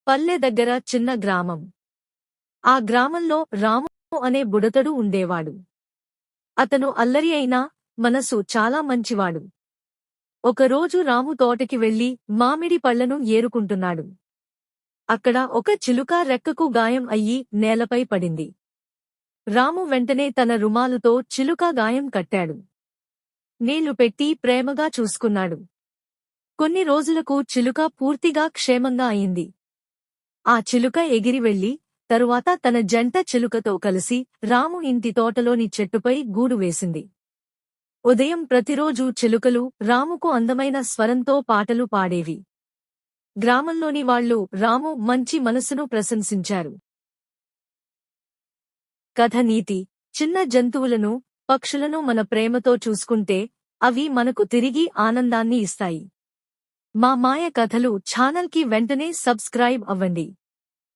పల్లె దగ్గర చిన్న గ్రామం. ఆ గ్రామంలో రాము అనే బుడతడు ఉండేవాడు. అతను అల్లరి అయినా మనసు చాలా మంచివాడు. ఒకరోజు రాము తోటకి వెళ్లి మామిడి పళ్లను ఏరుకుంటున్నాడు. అక్కడ ఒక చిలుక రెక్కకు గాయం అయ్యి నేలపై పడింది. రాము వెంటనే తన రుమాలుతో చిలుక గాయం కట్టాడు. నీళ్లు పెట్టి ప్రేమగా చూసుకున్నాడు. కొన్ని రోజులకు చిలుక పూర్తిగా క్షేమంగా అయింది. ఆ చిలుక ఎగిరి వెళ్లి తరువాత తన జంట చిలుకతో కలిసి రాము ఇంటి తోటలోని చెట్టుపై గూడు వేసింది. ఉదయం ప్రతిరోజూ చిలుకలు రాముకు అందమైన స్వరంతో పాటలు పాడేవి. గ్రామంలోని వాళ్లు రాము మంచి మనసును ప్రశంసించారు. కథ నీతి: చిన్న జంతువులను, పక్షులను మన ప్రేమతో చూసుకుంటే అవి మనకు తిరిగి ఆనందాన్ని ఇస్తాయి. మా మాయ కథలు ఛానల్కి వెంటనే సబ్స్క్రైబ్ అవ్వండి.